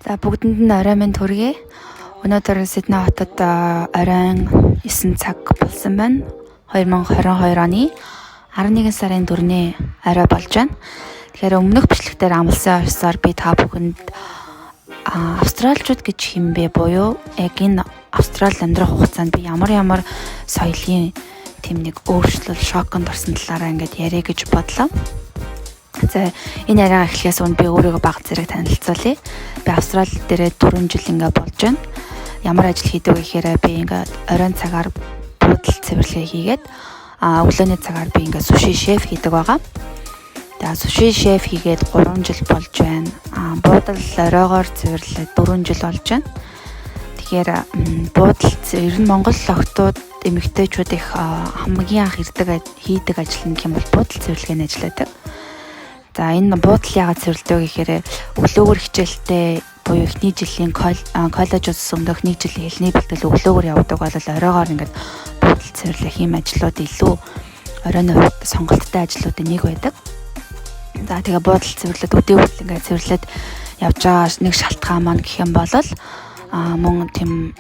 За бүгдэнд нь орой минь төргий. Өнөөдөр Сидней хотод оройн 9 цаг болсон байна. 2022 оны 11 сарын 4-ний орой болж байна. Тэгэхээр өмнөх бичлэгтээр амласан орсоор би та бүхэнд австралчууд гэж хэмбэ буюу яг энэ Австрали амьдрах хугацаанд би ямар соёлын тэм нэг өөрчлөл шоконд орсон талаараа ингээд яриа гэж бодлоо. За энэ яриага эхлэхээс өмнө би өөрийгөө баг зэрэг танилцуулъя. Би Австрали дээрээ 4 жил ингээ болж байна. Ямар ажил хийдэг вэ гэхээр би ингээ оройн цагаар буудал цэвэрлэгээ хийгээд өглөөний цагаар би ингээ суши шеф хийдэг байгаа. За суши шеф хийгээд 3 жил болж байна. Буудал оройгоор цэвэрлээд 4 жил болж байна. Тэгэхээр буудал ер нь Монгол охтууд эмэгтэйчүүд их хамгийн анх хийдэг ажил нь гэх юм бол буудал цэвэрлэгээний ажилладаг. За энэ буудал яагаад цэвэрлэдэг гэхээр өглөөгөр хичээлтэй буюу эхний жилийн коллежоос өмнөх 1 жилийн хэлний бэлтгэл өглөөгөр явдаг бол оройгоор ингээд буудал цэвэрлэх юм ажлууд илүү оройн хувьд сонголттой ажлуудын нэг байдаг. За тэгээ буудал цэвэрлээд өдөө хүртэл ингээд цэвэрлээд явж байгаа нэг шалтгаан маань гэх юм бол мөн тийм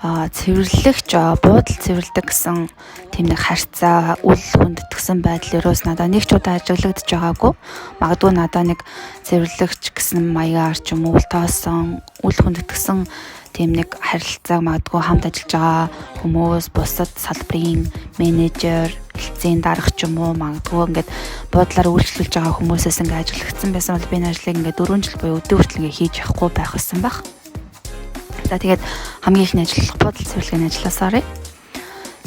цэвэрлэгч буудал цэвэрлдэг гэсэн тийм нэг харьцаа үл хүндэтгсэн байдал ерөөс надад нэг ч удаа ажиглагдж байгаагүй. Магадгүй надад нэг цэвэрлэгч гэсэн маягаар ч юм уу тоосон үл хүндэтгсэн тийм нэг харилцааг магадгүй хамт ажиллаж байгаа хүмүүс, бусад салбарын менежер, хэлтсийн дарга ч юм уу магадгүй ингээд буудлаар үйлчлүүлж байгаа хүмүүсээс ингээд ажиглагдсан байсан бол би энэ ажлыг ингээд 4 жил буюу өдөө хүртэл ингээд хийж явахгүй байх байсан байх. За тэгээд хамгийн ихний ажиллах буудал цэвэрлэгээний ажилласаар.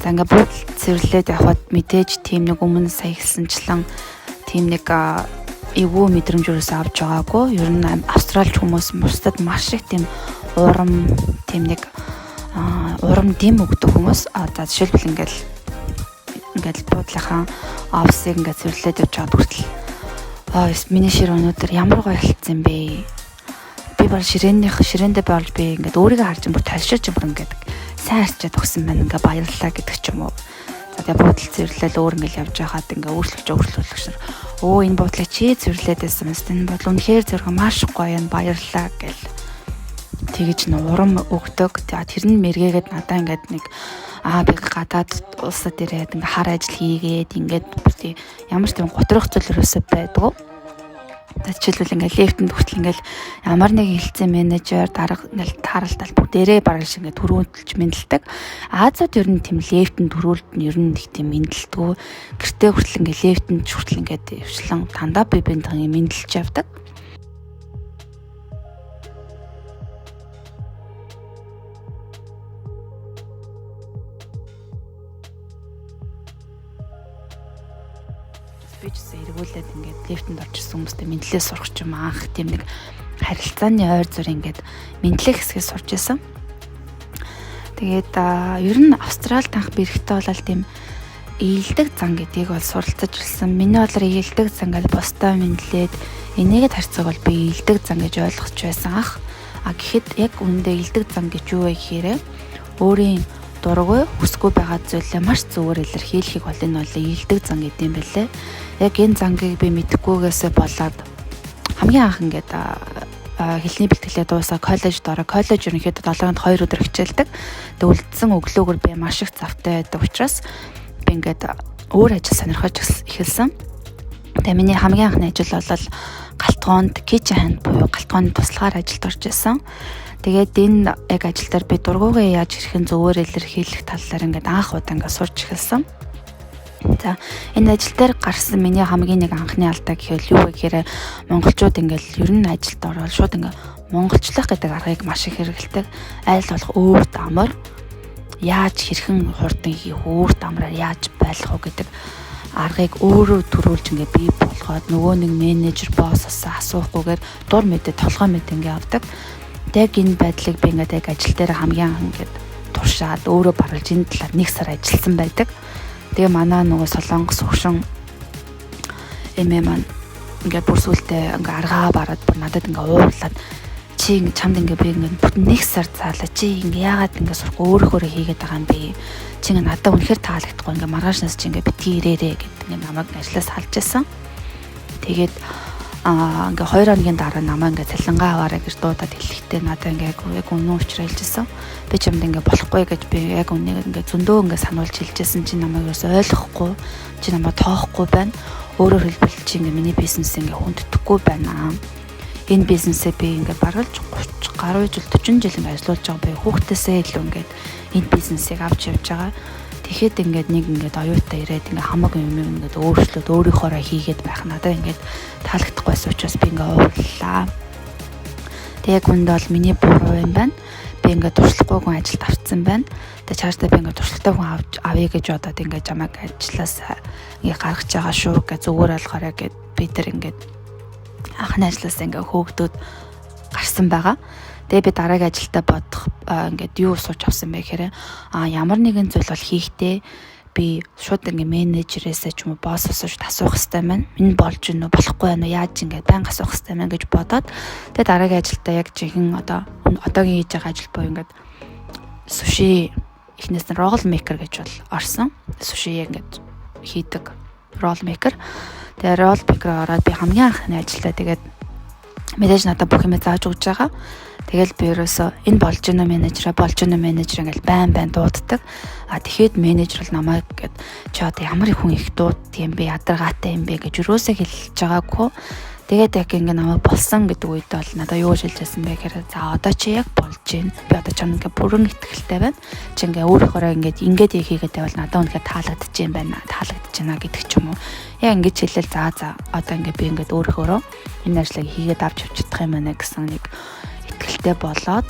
За ингээ буудал цэвэрлээд явхад мэдээж тийм нэг өмнө сая хэлсэнчлэн тийм нэг эвгүй мэдрэмж юусаа авч байгаагүй. Ер нь австралч хүмүүс бусдад маш их тийм урам тийм нэг урам дэм өгдөг хүмүүс. За жишээлбэл ингээл буудлынхаа офсыг ингээ цэвэрлээд явж байгаад хүртэл миний шир өнөөдөр ямар гоё хэлсэн бэ? Би бол ширээндээ болж би ингээд өөрийгөө харж бүр талшиж бүр ингээд сайн харчаад өгсөн байна ингээд баярлалаа гэдэг ч юм уу. За тэгээ буудал цэвэрлэл өөр ингээд явж байхад ингээд өөрчлөгч энэ буудлыг чи цэвэрлээд байсан мэт энэ бодол үнэхээр зөргөө маш гоё юм баярлалаа гэл тэгэж н урам өгдөг. Тэр нь мэргээгээд надаа ингээд нэг би гадаад улсад ирээд ингээд хар ажил хийгээд ингээд ямар ч тийм готрох зүйл ерөөсөө байдгүй. Жишээлбэл ингээл лефтэнд хүртэл ингээл ямар нэг хэлцээ менежер дарга ингээл тааралтай бүгдээрээ бараг шиг ингээд төрүүлж мэдлдэг. Азад ер нь тийм лефтэнд төрүүлд нь ер нь их тийм мэдлдэггүй. Гэртээ хүртэл ингээл лефтэнд хүртэл ингээд өвчлэн дандаа бибэнтэн мэдлж явдаг. Бичсэн эргүүлээд ингээд лефтэнд орчихсон хүмүүстэй мэдлээ сурах юм анх тийм нэг харилцааны ойр зур ингээд мэдлэх хэсгээс сурч исэн. Тэгээд ер нь Австралид анх бирэхтэй болол тийм ийдэг зан гэдгийг бол суралцаж ирсэн. Миний бодлоор ийдэг зан гэж бусдаа мэдлээд энийгэд харьцааг бол би ийдэг зан гэж ойлгож байсан ах. Гэхэд яг үүндээ ийдэг зан гэж юу вэ гэхээр өөрийн дургүй хүсгүй байгаа зүйлээ маш зөвөр илэрхийлэхийг бол энэ бол ийдэг зан гэдэг юм байлээ. Яг энэ зангийг би мэдэхгүйгээсээ болоод хамгийн анх ингээд хэлний бэлтгэлээ дуусаа коллежд ороо. Коллеж ерөнхийдөө 7-нд 2 өдөр хичээлдэг. Тэгээд үлдсэн өглөөгөр би маш их завтай байдаг учраас би ингээд өөр ажил сонирхож эхэлсэн. Тэгээд миний хамгийн анхны ажил бол галтгоонд kitchen hand буюу галтгооны туслахаар ажилд орж исэн. Тэгээд энэ яг ажил дээр би дургуугаа яаж хэрхэн зөвөр илэрхийлэх талаар ингээд анх удаа ингээд сурч эхэлсэн. За энэ ажил дээр гарсан миний хамгийн нэг анхны алдаа гэхэл юу вэ гэхээр монголчууд ингээд ер нь ажилд ороод шууд ингээд монголчлах гэдэг аргыг маш их хэрэгэлдэг. Айл болох өөр дамар яаж хэрхэн хурдан хийх, өөр дамраар яаж байлах уу гэдэг аргыг өөрөө төрүүлж ингээд бий болгоод нөгөө нэг менежер боссоос асуухгүйгээр дур мэдээ толгой мэдээ ингээд авдаг. Яг энэ байдлыг би ингээд яг ажил дээр хамгийн анх ингээд туршаад өөрөө баргалж энэ талаар 1 сар ажилласан байдаг. Тэгээ манай нөгөө солонгос хөвшин эмээ маань ингээд бүр сүултээ ингээд аргаа бараад бүр надад ингээд уурлаад чи ингээд чамд ингээд би ингээд бүтэн 1 сар цаалаа чи ингээд яагаад ингээд сурах өөрөөхөө хийгээд байгаа юм бэ? Чи ингээд надад үнэхээр таалагдахгүй ингээд маргаашнаас чи ингээд битгий ирээрээ гэдэг ингээд намайг ажлаас халж байсан. Тэгээд ингээ 2 хоногийн дараа намаа ингээ цалингаа аваарай гэж дуудаад хэлэхдээ надад ингээ яг үнэн учраа хэлжсэн. Би ч юмд ингээ болохгүй гэж би яг үнийг ингээ зөндөө ингээ сануулж хэлжсэн чи намайг ерөөс ойлгохгүй, чи намайг тоохгүй байна. Өөрөөр хэлбэл чи ингээ миний бизнес ингээ хүндэтгэхгүй байна. Энэ бизнесээ би ингээ баргалж 30 гаруй жил 40 жил ингээ ажиллаж байгаа би хүүхдээсээ илүү ингээ энэ бизнесийг авч явж байгаа. Тэгэхэд ингээд нэг ингээд оюутаа ирээд ингээ хамаагүй юм ингээд өөрчлөөд өөрийнхоороо хийгээд байх надад ингээд таалагдахгүйсэн учраас би ингээ уурлаа. Тэг яг үндэ бол миний буруу юм байна. Би ингээд туршлагагүй хүн ажилд авцсан байна. Тэг чааштай би ингээд туршлагатай хүн авъя гэж бодоод ингээд чамайг ажлаас ингээ гаргаж байгаа шүү гэж зүгээр алгаараа гэд би тэр ингээд анхны ажлаас ингээ хөөгдөөд гарсан байгаа. Тэгээ би дараагийн ажилдаа бодох ингээд юу сууж авсан бэ гэхээр ямар нэгэн зүйл бол хийхдээ би шууд ингээ менежерээсээ ч юм уу боссоос асуух хэрэгтэй маань. Энэ болж гинэ үү болохгүй байна уу яаж ингээд байнга асуух хэрэгтэй маань гэж бодоод тэгээ дараагийн ажилдаа яг жинхэнэ одоогийн хийж байгаа ажил буюу ингээд суши эхнээс нь roll maker гэж бол орсон. Суши ингээд хийдэг roll maker. Тэгээ roll maker ороод би хамгийн анхны ажилдаа тэгээд мэдээж надад бүх юм зааж өгч байгаа. Тэгэл би ерөөсөө энэ болж гэнэ менежер ингээл байн дууддаг. Тэгэхэд менежер л намайг гээд чи одоо ямар их хүн их дууд тийм бэ ядаргаатай юм бэ гэж ерөөсөө хэлж байгаагүй. Тэгээд яг ингээ намайг болсон гэдэг үед бол надад юу хэлжсэн бэ гэхээр за одоо чи яг болж гин. Би одоо чам ингээ бүрэн итгэлтэй байна. Чи ингээ өөрөөрөө ингээд хийгээд байвал надад үнэхээр таалагдчих юм байна. Таалагдж байна гэдэг ч юм уу. Яг ингэж хэлэл за одоо ингээ би ингээ өөрөөрөө энэ ажлыг хийгээд авч явчих юм байна гэсэн нэг итгэлтэй болоод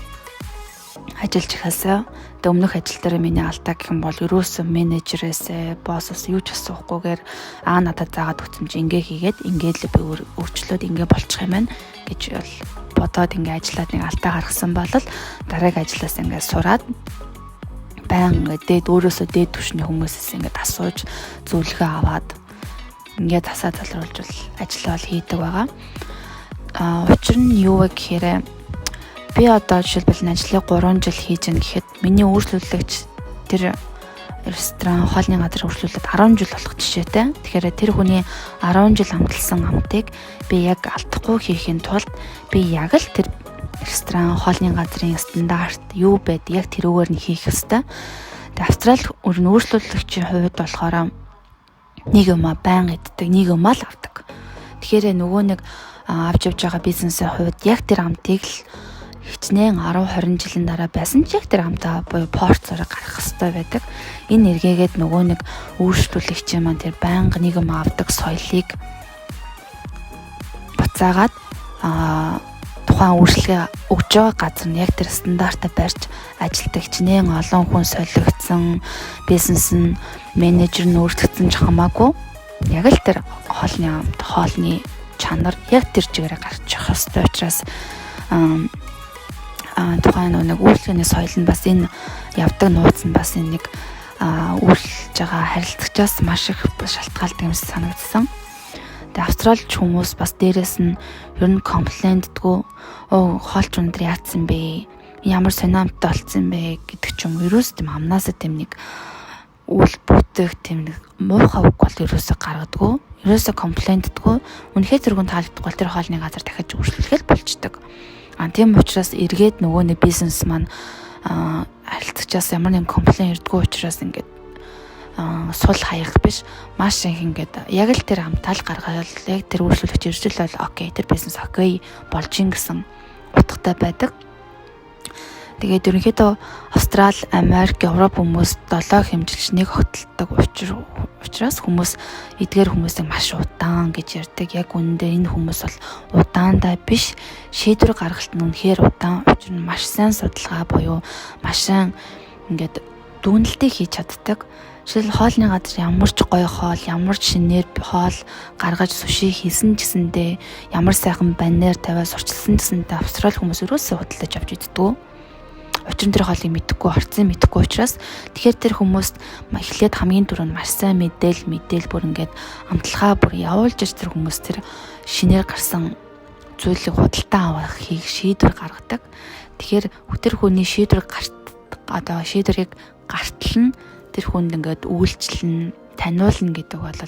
ажиллаж ихээсээ өмнөх ажил дээр миний алдаа гэх юм бол ерөөсөө менежерээсээ боссоос юу ч асуухгүйгээр надад заагаад өгсөн чи ингээ хийгээд ингээд л би өөрчлөөд ингээ болчих юм байна гэж бол бодоод ингээ ажиллаад нэг алдаа гаргасан бол дараагийн ажлаас ингээ сураад баян ингээд өөрөөсөө дээд түвшний хүмүүсээс ингээ асууж зөвлөгөө аваад ингээ тасаа залруулж ажил бол хийдэг байгаа. Учир нь юу вэ гэхээр би одоо жишээлбэл ажлыг 3 жил хийж гэн гэхэд миний өөрчлөлөгч тэр ресторан хоолны газар өөрчлөлөд 10 жил болох жишээтэй. Тэгэхээр тэр хүний 10 жил амталсан амтыг би яг алдахгүй хийхин тулд би яг л тэр ресторан хоолны газрын стандарт юу байд яг тэрүүгээр нь хийх ёстой. Тэгээ Австрали өөрчлөлөгчийн хувьд болохоор нэг юм байн иддэг, нэг юм л авдаг. Тэгэхээр нөгөө нэг авч явж байгаа бизнесийн хувьд яг тэр амтыг л хичнээн 10-20 жилийн дараа байсан ч яг тэр амтаа буюу порцороо гаргах хэрэгтэй байдаг. Энэ эргээгээд нөгөө нэг өөрчлөлөгчийн маань тэр байнга нэг юм авдаг соёлыг буцаагаад тухайн үйлчлэгээ өгж байгаа газар нь яг тэр стандартаа барьж ажилдаг хичнээн олон хүн солигдсон бизнес нь менежер нь өөрчлөгдсөн ч хамаагүй яг л тэр хоолны чанар яг тэр чигээрээ гарч явах хэрэгтэй учраас тухайн нэг үйлчлэгээний соёл нь бас энэ явдаг нууц нь бас энэ нэг үйлчлж байгаа харилцагчаас маш их шалтгаалдаг юм санагдсан. Тэгээ австралич хүмүүс бас дээрэс нь ер нь комплейнддгүү хоолч өндөр яатсан бэ? Ямар сониомтой болцсон бэ гэдэг ч юм ерөөс тийм амнаасаа тийм нэг үл бүтэх тийм нэг муухай үг бол ерөөсөө гаргадаггүй. Ерөөсөө комплейнддгүү. Үнэхээр зэрэгэн таалагдахгүй бол тэр хоолны газар дахиад өөрчлөлгөл болчдөг. Тийм учраас эргээд нөгөө нэг бизнес маань харилцагчаас ямар нэгэн комплейн ирдэггүй учраас ингээд сул хаях биш маш их ингээд яг л тэр амтаал гаргаад яг тэр өөрчлөлт иржлэл окей тэр бизнес окей болж ин гэсэн утгатай байдаг. Тэгээд ерөнхийдөө Австрали, Америк, Европ хүмүүс 7 хэмжилж нэг огтлдог учраас хүмүүс эдгээр хүмүүсийг маш удаан гэж ярьдаг. Яг үүндээ энэ хүмүүс бол удаандаа биш шийдвэр гаргалт нь үнэхээр удаан. Учир нь маш сайн судалгаа буюу маш сайн ингээд дүүнэлтийг хийж чаддаг. Жишээл хоолны газар ямар ч гоё хоол, ямар ч шинээр хоол гаргаж суши хийсэн гэсэндээ ямар сайхан баннер тавиад сурчилсан гэсэндээ Австрали хүмүүс өрөөсөө худалдаж авч иддэг. Учир нь тэр хоолыг мэдэхгүй, орцсон мэдэхгүй учраас тэгэхээр тэр хүмүүст эхлээд хамгийн түрүүнд маш сайн мэдээл бүр ингээд амталгаа бүр явуулж ир тэр хүмүүс тэр шинээр гарсан зүйлийг худалдаа авахыг шийдвэр гаргадаг. Тэгэхээр тэр хүний шийдвэрийг гартал нь тэр хүнд ингээд үйлчлэн таниулна гэдэг бол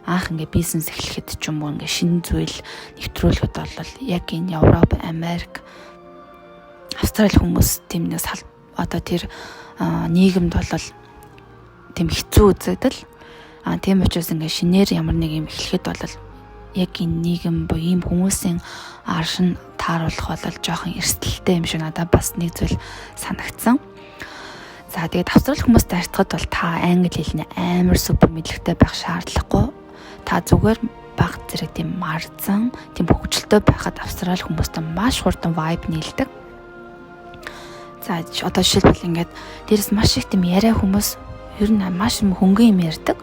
анх ингээ бизнес эхлэхэд ч юм уу ингээ шинэ зүйл нэвтрүүлэхэд бол яг энэ Европ, Америк, Австрали хүмүүс тийм нэг одоо тэр нийгэмд бол тийм хэцүү үзэгдэл. Тийм учраас ингээ шинээр ямар нэг юм эхлэхэд бол яг энэ нийгэм буюу ийм хүмүүсийн аршин тааруулах бол жоохон эрсдэлтэй юм шиг надад бас нэг зүйл санагдсан. За тэгээд австрали хүмүүст артхад бол та англи хэлний амар супер мэдлэгтэй байх шаардлагагүй. Та зүгээр баг зэрэг тийм марцсан, тийм хөгжилтэй байхад австрали хүмүүстэй маш хурдан vibe нийлдэг. За одоо жишээлбэл ингээд дээрэс маш их тийм яриа хүмүүс ер нь маш хөнгөн юм ярьдаг.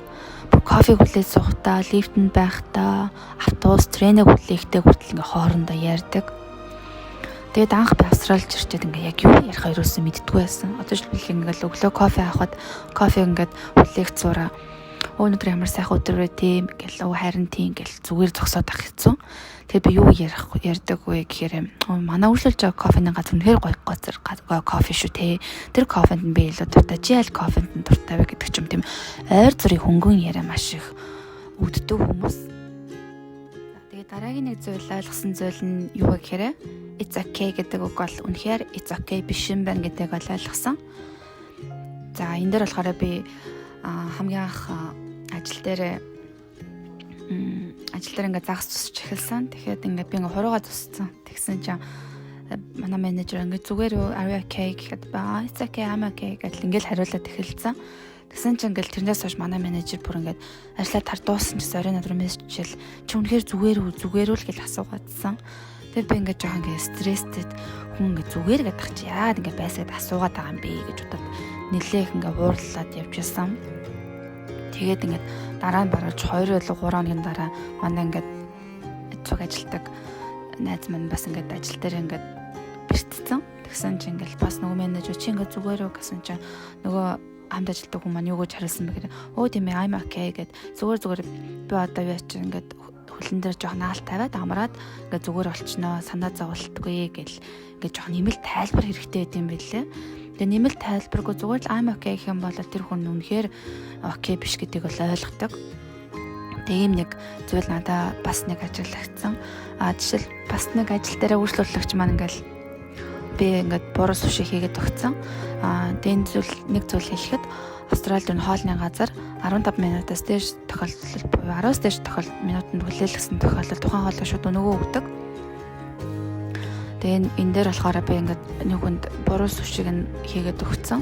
Кофе хүлээж суухтаа, лифтэнд байхдаа, автобус, треныг хүлээхдээ хүртэл ингээ хоорондоо ярьдаг. Тэгээд анх би Австралид ирчээд ингээ яг юу ярих хоёроос мэддэггүй байсан. Одоо жишээлбэл ингээл өглөө кофе авахад кофе ингээд хүлээх зураа өнөөдөр ямар сайхан өдөр вэ тийм гэл харин тийм гэл зүгээр зогсоод ах хэцүү. Тэгээд би юу ярьдаг вэ гэхээр манай үйлчлүүлж байгаа кофений газар үнэхээр гоё кофе шүү те. Тэр кофенд нь би илүү дуртай. Чи аль кофенд нь дуртай вэ гэдэг ч юм тийм ойр зүрийн хөнгөн яриа маш их өгддөг хүмүүс. Тэгээд дараагийн нэг зүйл ойлгосон зүйл нь юу вэ гэхээр it's okay гэдэг үг бол үнэхээр it's okay биш юм байна гэдгийг ойлгосон. За энэ дээр болохоор би хамгийн анх ажил дээр ингээд загас тусч эхэлсэн. Тэгэхээр ингээд би ингээд хуруугаа тусцсан. Тэгсэн чинь манай менежер ингээд зүгээр are you okay гэхэд ба it's okay I'm okay гэж ингээд хариулаад эхэлсэн. Тэгсэн чинь ингээд тэрнээс хойш манай менежер бүр ингээд ажлаа тар дууссан ч оройн өдөр мессежэл чи үнэхээр зүгээр үү гэж асуугаадсан. Тэр би ингээд жоохон ингээд стресстэй хүн ингээд зүгээр гэдэг чи яагаад ингээд байсаад асуугаад байгаа юм бэ гэж бодоод нэлээх ингээд уурлаад явжсэн. Тэгээд ингээд дараа нь барууч 2 или 3 хоногийн дараа манай ингээд цуг ажилдаг найз маань бас ингээд ажил дээр ингээд бэртцсэн. Тэгсэн чинь ингээд бас нөгөө менежер чи ингээд зүгээр үү гэсэн чинь нөгөө хамт ажилдаг хүмүүс маань юу гэж хариулсан бэ гэхээр өө тийм ээ I'm okay гэд зүгээр би одоо яа чи ингээд хөлн дээр жоохон наалт тавиад амраад ингээд зүгээр болчихноо санаа зовлтгүй гэл ингээд жоохон нэмэлт тайлбар хэрэгтэй байт юм билээ. Тэгээ нэмэлт тайлбаргүй зүгээр л I'm okay гэх юм бол тэр хүн үнэхээр окей биш гэдгийг бол ойлгодог. Тийм нэг зүйл надаа бас нэг ажиглагцсан. Жишээл бас нэг ажил дээр үйлчлүүлэгч маань ингээл би ингээд буруу суши хийгээд өгсөн. Тэгээд нэг зүйл хэлэхэд Австралид энэ хоолны газар 15 минутаас дээш тохиолдол буюу 10-аас дээш минутанд хүлээлгэсэн тохиолдолд тухайн хоолой шууд өнгөө өгдөг. Тэгээд энэ дээр болохоор би ингээд нэг хүнд буруу сушиг нь хийгээд өгсөн.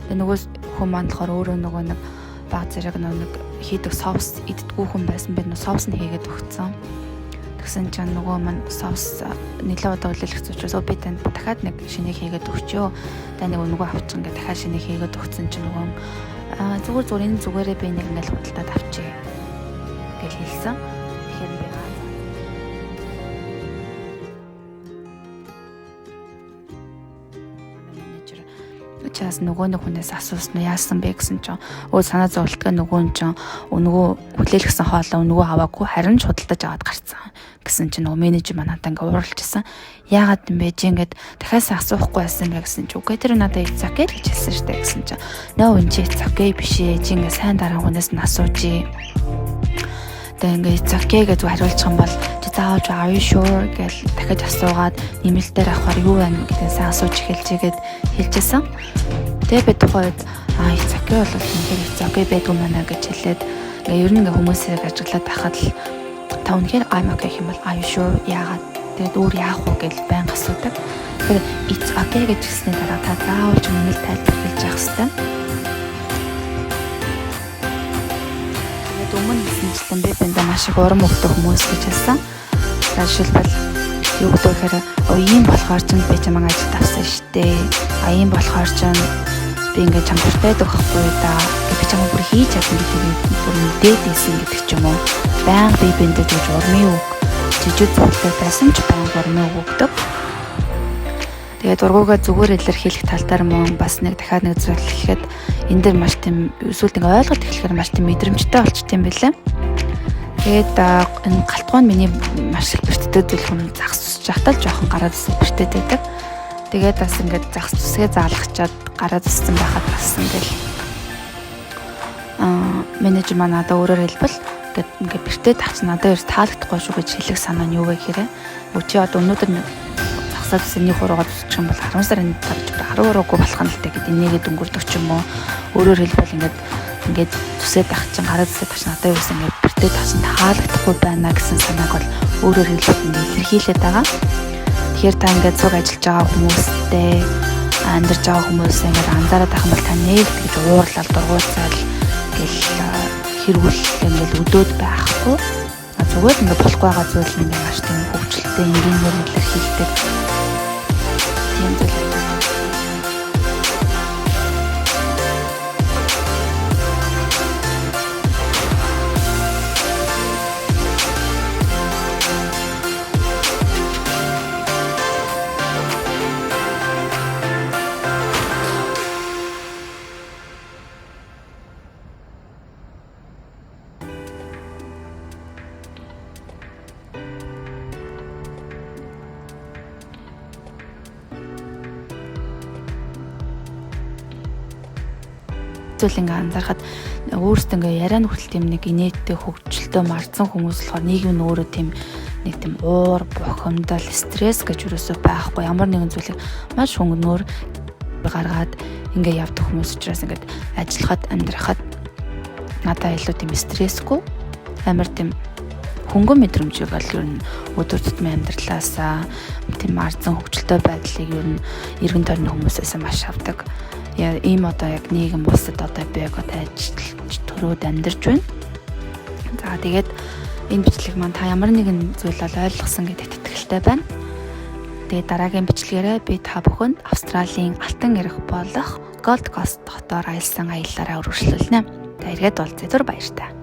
Тэгээд нөгөө хүн маань болохоор өөрөө нөгөө нэг баг зэрэг нэг хийдэг соус иддэггүй хүн байсан. Би нөгөө соус нь хийгээд өгсөн. Тэгсэн чинь нөгөө маань соус нэлээд удаа хүлээлгэж учраас би танд дахиад нэг шинийг хийгээд өгчөө. Тэгээд нөгөө авчих ингээд дахиад шинийг хийгээд өгсөн чинь нөгөө зүгээр энэ зүгээрээ би нэг ингээд худалдаад авчи гэж хэлсэн. Тэгэхээр би чаас нөгөө нэг хүнээс асуусан яасан бэ гэсэн чинь санаа зовлтгаа нөгөө хүлээлгсэн хоолоо нөгөө аваагүй харин ч худалдаж аваад гарцсан гэсэн чинь нөгөө менежер маань надад ингээ ууралжсэн. Яагаад юм бэ чи ингээд дахиад асуухгүй байсан бэ гэсэн чинь үгүй тэр надад it's okay гэж хэлсэн штэ гэсэн чинь нөө энэ чи it's okay биш ээ чи ингээ сайн дараа хүнээс нь асууж тэгээ ингээ it's okay гэж хариулчих юм бол чи заавал are you sure гэж дахиад асуугаад нэмэлтээр авахар юу байна гэдгийг сайн асууж эхэлжээгээд хэлжсэн. Тэгээ би тухайд it's okay бол үнэхээр it's okay байдгүй маа гэж хэлээд ингээ ер нь ингээ хүмүүсийг ажиглаад байхад л та үнэхээр I'm okay юм бол are you sure яагаад тэгээд өөр яах вэ гэж байнга асуудаг. Тэгэхээр it's okay гэж хэлсний дараа та заавал ч нэмэлт тайлбар хэлж явах хэрэгтэй. Өмнө хэлсэнчлэн би бэндэ маш их урам өгдөг хүмүүс гэж хэлсэн. Жишээлбэл юу гэдэг вэ гэхээр ийм болохоор ч би чамайг ажилд авсан штэ. Ийм болохоор ч би ингээд чам дуртай дөхөхгүй да. Би чамайг бүр хийж чадсан гэдгийг бүр мэдээд ийсэн гэдэг ч юм уу. Баян би бэндэ гэж урмын үг жижиг зүйлтэй байсан ч баян урмын үг өгдөг. Тэгээд ургуугаа зүгээр илэрхийлэх талаар мөн бас нэг дахиад нэг зүйл хэлэхэд энэ дэр маш тийм эсвэл ингээ ойлголт эхлэхээр маш тийм мэдрэмжтэй болчт юм билээ. Тэгээд энэ галтгуун миний маш их бэртдэг зүйл хүн загас тусч явахтаа л жоохон гараа туссан бэртдэг байдаг. Тэгээд бас ингээд загас тусгээ заалгачаад гараа туссан байхад бас ингээл менежер маань надад өөрөөр хэлбэл ингээд бэртээ тавч надад ерөөс таалагдахгүй шүү гэж хэлэх санаа нь юу вэ гэхээр чи одоо өнөөдөр засаад нэг хуруугаад үсчих юм бол 10 сарын дараа 10 уруугүй болох нь л тэ гэдэг энийгээ дөнгөрдөг ч юм уу. Өөрөөр хэлбэл ингээд зүсээд ах чинь гараа зүсээд ах чинь надад ерөөс ингээд бэртээ тавч таалагдахгүй байна гэсэн санааг бол өөрөөр хэлбэл ингээд илэрхийлээд байгаа. Тэгэхээр та ингээд цуг ажиллаж байгаа хүмүүстэй амьдарч байгаа хүмүүсээ ингээд анзаараад байх юм бол та нэг гэж уурлал дургуутсаал гэл хэрүүл ингээд өдөөд байхгүй. Зүгээр ингээд болохгүй байгаа зүйл нь ингээд маш тийм хөвчлөлтэй энгийнээр илэрхийлдэг. Тийм зүйл. Зүйл ингээ анзаархад өөрөөсөө ингээ ярианы хүртэл тийм нэг инээдтэй хөвгчлөлтөө марцсан хүмүүс болохоор нийгэм нь өөрөө тийм нэг тийм уур бухимдал стресс гэж юусоо байхгүй ямар нэгэн зүйлийг маш хөнгөнөөр гаргаад ингээ явдаг хүмүүс учраас ингээд ажиллахад амьдрахад надад илүү тийм стрессгүй амар тийм хөнгөн мэдрэмжийг бол ер нь өдөр тутмын амьдралаасаа тийм марцсан хөвгчлөлтөө байдлыг ер нь эргэн тойрны хүмүүсээс маш авдаг. Ийм одоо яг нийгэм бусад одоо би яг одоо ажиллаж төрөөд амьдарч байна. За тэгээд энэ бичлэг маань та ямар нэгэн зүйл бол ойлгосон гэдэгт итгэлтэй байна. Тэгээд дараагийн бичлэгээрээ би та бүхэнд Австралийн алтан эрх болох Gold Coast хотоор аялсан аяллаараа үргэлжлүүлнэ. Та эргээд уулзъя. Баяр та.